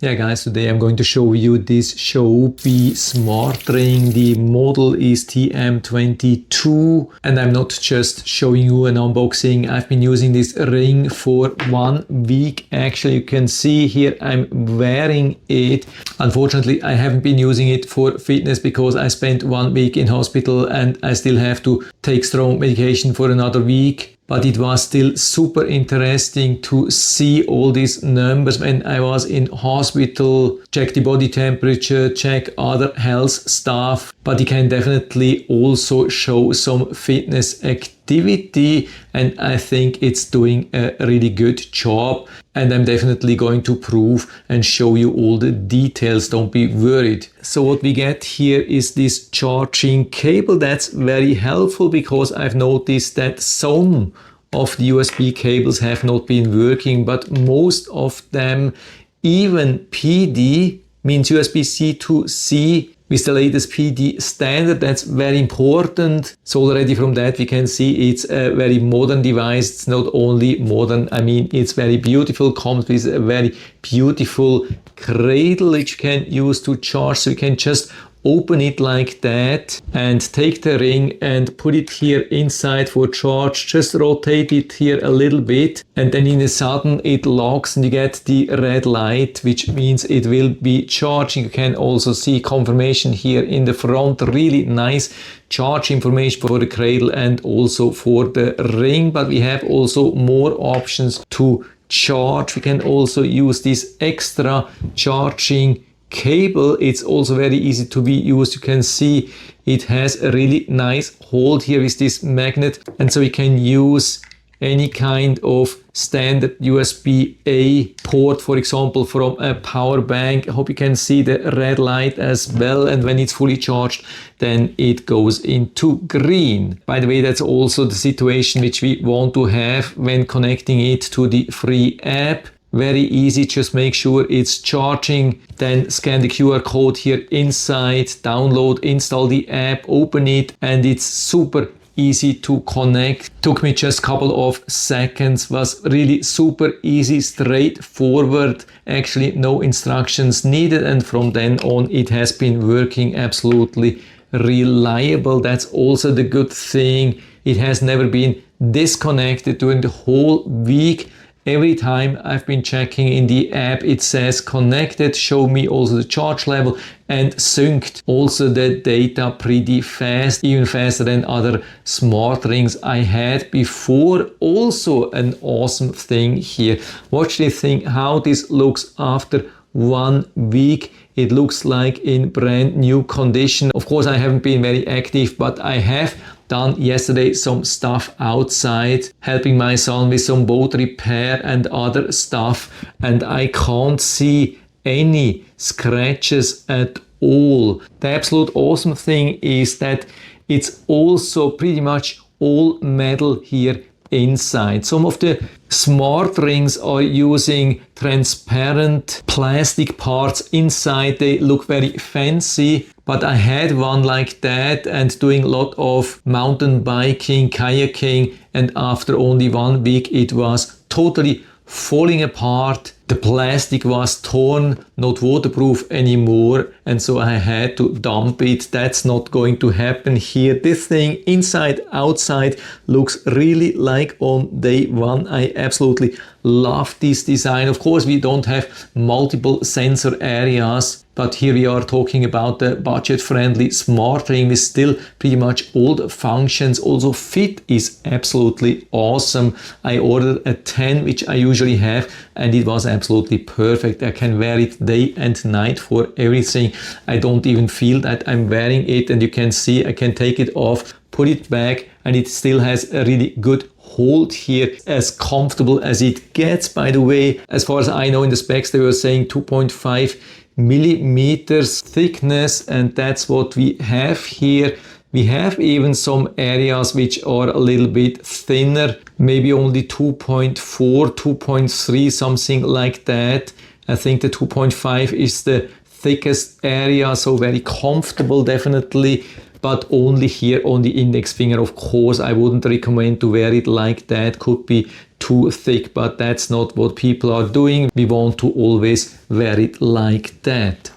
Yeah guys, today I'm going to show you this Xiaobi Smart Ring. The model is TM22 and I'm not just showing you an unboxing. I've been using this ring for 1 week. Actually, you can see here I'm wearing it. Unfortunately, I haven't been using it for fitness because I spent 1 week in hospital and I still have to take strong medication for another week. But it was still super interesting to see all these numbers when I was in hospital, check the body temperature, check other health stuff. But it can definitely also show some fitness activity, and I think it's doing a really good job. And I'm definitely going to prove and show you all the details, don't be worried. So what we get here is this charging cable. That's very helpful because I've noticed that some of the USB cables have not been working, but most of them, even PD, means USB-C to C, with the latest PD standard. That's very important. So already from that we can see it's a very modern device. It's not only modern, I mean it's very beautiful, comes with a very beautiful cradle which you can use to charge. So you can just open it like that and take the ring and put it here inside for charge. Just rotate it here a little bit and then in a sudden it locks and you get the red light, which means it will be charging. You can also see confirmation here in the front. Really nice charge information for the cradle and also for the ring. But we have also more options to charge. We can also use this extra charging cable. It's also very easy to be used. You can see it has a really nice hold here with this magnet, and so we can use any kind of standard USB-A port, for example, from a power bank. I hope you can see the red light as well, and when it's fully charged then it goes into green. By the way, that's also the situation which we want to have when connecting it to the free app. Very easy, just make sure it's charging, then scan the QR code here inside, download, install the app, open it, and it's super easy to connect. Took me just a couple of seconds, was really super easy, straightforward, actually no instructions needed, and from then on it has been working absolutely reliable. That's also the good thing. It has never been disconnected during the whole week. Every time I've been checking in the app, it says connected, show me also the charge level, and synced also the data pretty fast, even faster than other smart rings I had before. Also an awesome thing here. Watch this thing, how this looks after 1 week. It looks like in brand new condition. Of course, I haven't been very active, but I have done yesterday some stuff outside, helping my son with some boat repair and other stuff, and I can't see any scratches at all. The absolute awesome thing is that it's also pretty much all metal here inside. Some of the smart rings are using transparent plastic parts inside. They look very fancy, but I had one like that and doing a lot of mountain biking, kayaking, and after only 1 week it was totally falling apart. The plastic was torn, not waterproof anymore, and so I had to dump it. That's not going to happen here. This thing inside, outside looks really like on day one. I absolutely love this design. Of course, we don't have multiple sensor areas, but here we are talking about the budget-friendly smart ring with still pretty much all the functions. Also, fit is absolutely awesome. I ordered a 10, which I usually have, and it was absolutely perfect. I can wear it day and night for everything. I don't even feel that I'm wearing it, and you can see I can take it off, put it back, and it still has a really good hold here, as comfortable as it gets. By the way, as far as I know, in the specs they were saying 2.5 millimeters thickness, and that's what we have here. We have even some areas which are a little bit thinner, maybe only 2.4, 2.3, something like that. I think the 2.5 is the thickest area, so very comfortable definitely, but only here on the index finger. Of course, I wouldn't recommend to wear it like that, could be too too thick, but that's not what people are doing. We want to always wear it like that.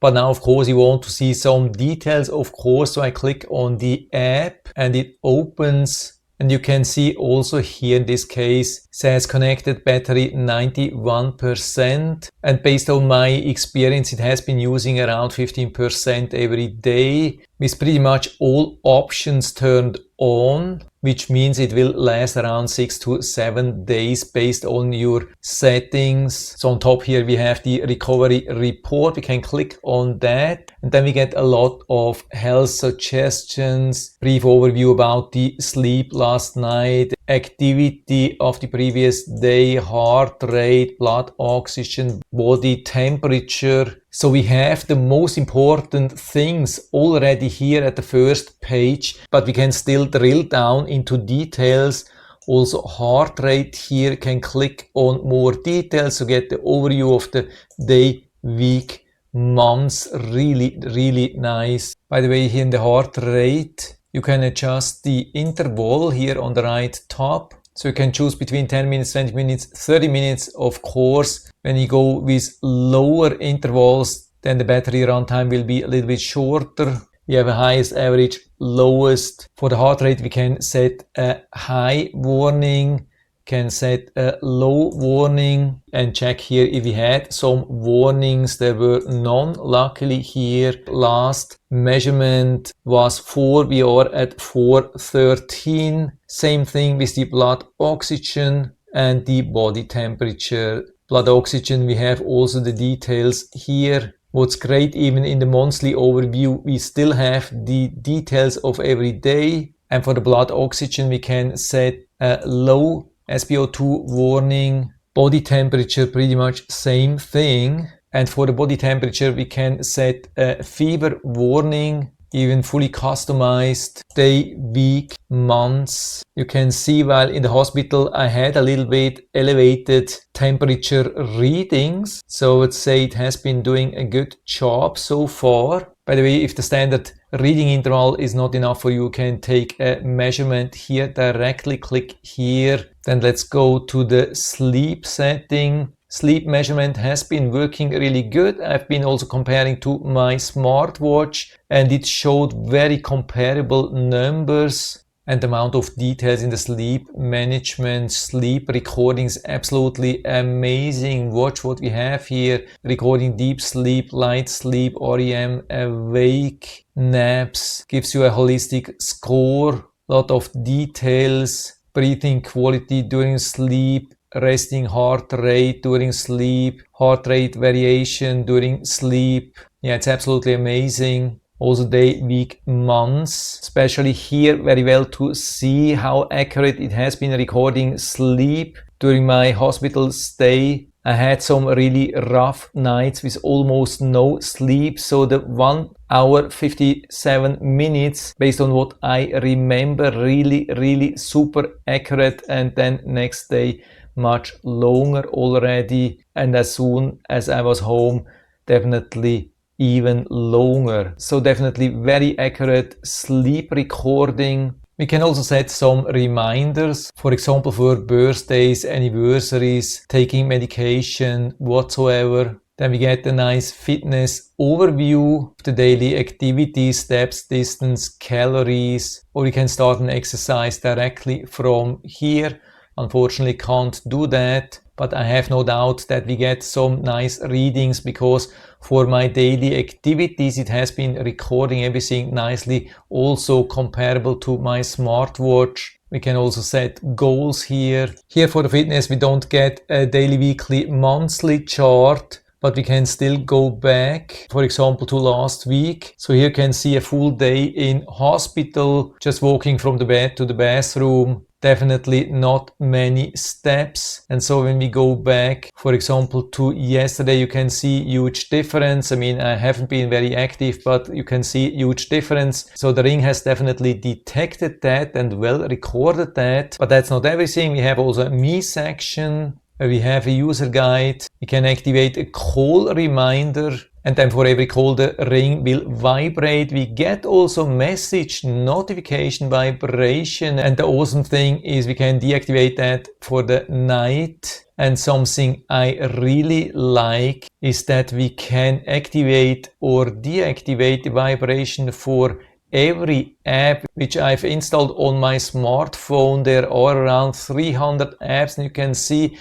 But now, of course, you want to see some details, of course, so I click on the app and it opens. And you can see also here in this case says connected battery 91%, and based on my experience it has been using around 15% every day with pretty much all options turned on, which means it will last around 6 to 7 days based on your settings. So on top here we have the recovery report. We can click on that and then we get a lot of health suggestions, brief overview about the sleep last night, activity of the previous day, heart rate, blood oxygen, body temperature. So we have the most important things already here at the first page, but we can still drill down into details. Also heart rate here, can click on more details to get the overview of the day, week, months. Really nice. By the way, here in the heart rate, you can adjust the interval here on the right top. So you can choose between 10 minutes, 20 minutes, 30 minutes. Of course, when you go with lower intervals, then the battery runtime will be a little bit shorter. We have a highest, average, lowest. For the heart rate, we can set a high warning, can set a low warning, and check here if we had some warnings. There were none, luckily here. Last measurement was 4, we are at 413. Same thing with the blood oxygen and the body temperature. Blood oxygen, we have also the details here. What's great, even in the monthly overview, we still have the details of every day. And for the blood oxygen, we can set a low SpO2 warning. Body temperature, pretty much same thing. And for the body temperature, we can set a fever warning, even fully customized, day, week, months. You can see while in the hospital I had a little bit elevated temperature readings. So let's say it has been doing a good job so far. By the way, if the standard reading interval is not enough for you, you can take a measurement here directly. Click here. Then let's go to the sleep setting. Sleep measurement has been working really good. I've been also comparing to my smartwatch and it showed very comparable numbers. And the amount of details in the sleep management, sleep recordings, absolutely amazing. Watch what we have here. Recording deep sleep, light sleep, REM, awake, naps. Gives you a holistic score. Lot of details. Breathing quality during sleep. Resting heart rate during sleep. Heart rate variation during sleep. Yeah, it's absolutely amazing. Also day, week, months, especially here very well to see how accurate it has been recording sleep. During my hospital stay, I had some really rough nights with almost no sleep. So the 1 hour 57 minutes, based on what I remember, really super accurate. And then next day, much longer already. And as soon as I was home, definitely even longer. So definitely very accurate sleep recording. We can also set some reminders, for example for birthdays, anniversaries, taking medication, whatsoever. Then we get a nice fitness overview of the daily activities, steps, distance, calories, or we can start an exercise directly from here. Unfortunately can't do that, but I have no doubt that we get some nice readings because for my daily activities it has been recording everything nicely, also comparable to my smartwatch. We can also set goals here. Here for the fitness we don't get a daily, weekly, monthly chart, but we can still go back, for example, to last week. So here you can see a full day in hospital, just walking from the bed to the bathroom. Definitely not many steps. And so when we go back, for example, to yesterday, you can see huge difference. I mean, I haven't been very active, but you can see huge difference. So the ring has definitely detected that and well recorded that. But that's not everything. We have also a me section. We have a user guide. We can activate a call reminder, and then for every call the ring will vibrate. We get also message notification vibration, and the awesome thing is we can deactivate that for the night. And something I really like is that we can activate or deactivate the vibration for every app which I've installed on my smartphone. There are around 300 apps, and you can see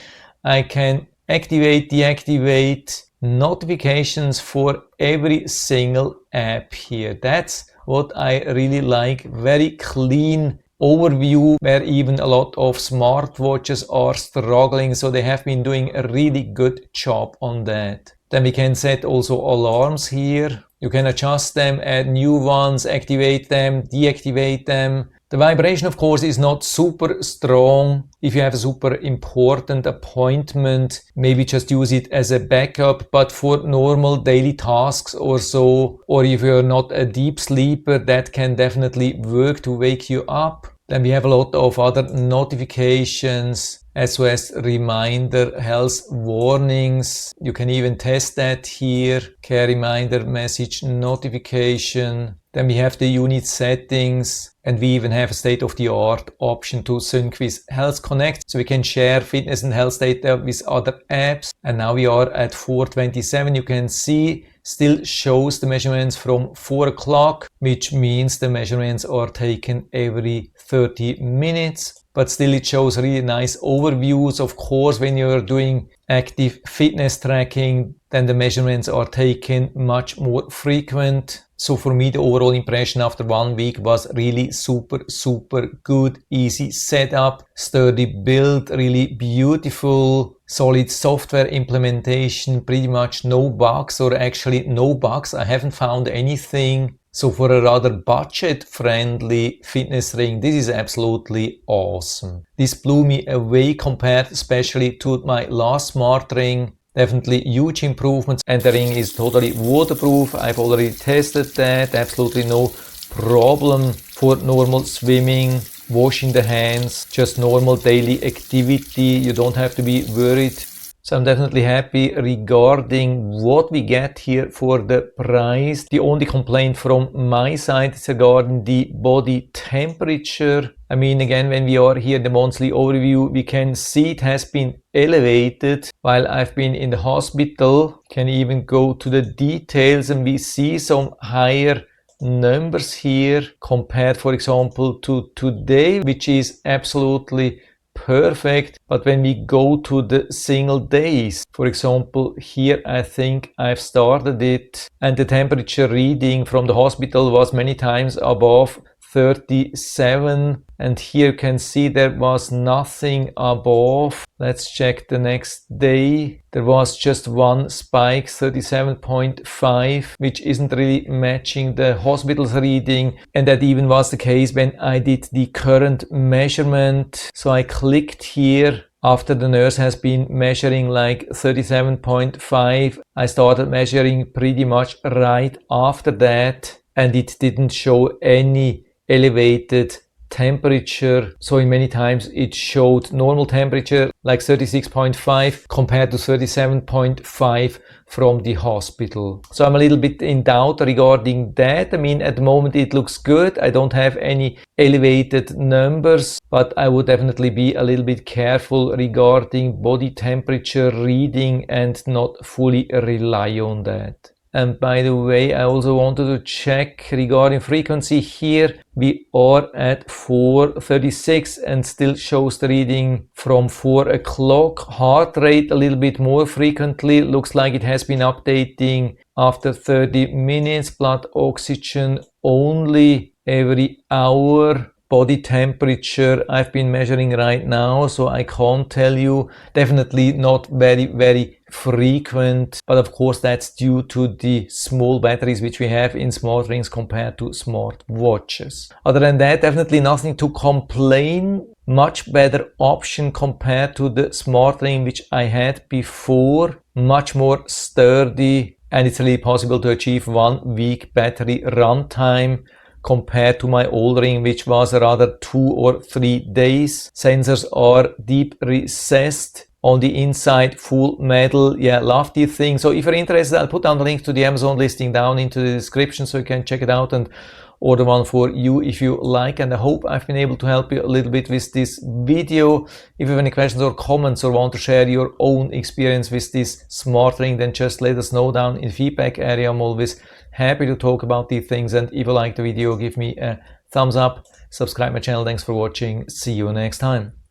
I can activate, deactivate notifications for every single app here. That's what I really like. Very clean overview, where even a lot of smartwatches are struggling, so they have been doing a really good job on that. Then we can set also alarms here. You can adjust them, add new ones, activate them, deactivate them. The vibration, of course, is not super strong. If you have a super important appointment, maybe just use it as a backup, but for normal daily tasks or so, or if you're not a deep sleeper, that can definitely work to wake you up. Then we have a lot of other notifications, SOS reminder, health warnings. You can even test that here. Care reminder, message notification. Then we have the unit settings, and we even have a state-of-the-art option to sync with Health Connect, so we can share fitness and health data with other apps. And now we are at 4:27. You can see still shows the measurements from 4 o'clock, which means the measurements are taken every 30 minutes. But still it shows really nice overviews. Of course, when you're doing active fitness tracking, then the measurements are taken much more frequent. So for me, the overall impression after 1 week was really super good, easy setup, sturdy build, really beautiful, solid software implementation, pretty much no bugs, or actually no bugs. I haven't found anything. So for a rather budget-friendly fitness ring, this is absolutely awesome. This blew me away compared especially to my last smart ring. Definitely huge improvements, and the ring is totally waterproof. I've already tested that, absolutely no problem for normal swimming, washing the hands, just normal daily activity. You don't have to be worried. So I'm definitely happy regarding what we get here for the price. The only complaint from my side is regarding the body temperature. I mean, again, when we are here in the monthly overview, we can see it has been elevated while I've been in the hospital. Can even go to the details, and we see some higher numbers here compared, for example, to today, which is absolutely perfect. But when we go to the single days, for example, here I think I've started it, and the temperature reading from the hospital was many times above 37, and here you can see there was nothing above. Let's check the next day. There was just one spike, 37.5, which isn't really matching the hospital's reading, and that even was the case when I did the current measurement. So I clicked here after the nurse has been measuring like 37.5. I started measuring pretty much right after that, and it didn't show any elevated temperature. So in many times it showed normal temperature like 36.5 compared to 37.5 from the hospital. So I'm a little bit in doubt regarding that. I mean, at the moment it looks good. I don't have any elevated numbers, but I would definitely be a little bit careful regarding body temperature reading and not fully rely on that. And by the way, I also wanted to check regarding frequency here. We are at 4:36 and still shows the reading from 4 o'clock. Heart rate a little bit more frequently. Looks like it has been updating after 30 minutes. Blood oxygen only every hour. Body temperature I've been measuring right now, so I can't tell you. Definitely not very frequent, but of course that's due to the small batteries which we have in smart rings compared to smart watches. Other than that, definitely nothing to complain. Much better option compared to the smart ring which I had before. Much more sturdy, and it's really possible to achieve 1 week battery runtime compared to my old ring, which was rather 2 or 3 days. Sensors are deep recessed on the inside, full metal. Yeah, love the thing. So if you're interested, I'll put down the link to the Amazon listing down into the description so you can check it out and order one for you if you like. And I hope I've been able to help you a little bit with this video. If you have any questions or comments or want to share your own experience with this smart ring, then just let us know down in the feedback area. I'm always happy to talk about these things. And if you like the video, give me a thumbs up, subscribe my channel. Thanks for watching. See you next time.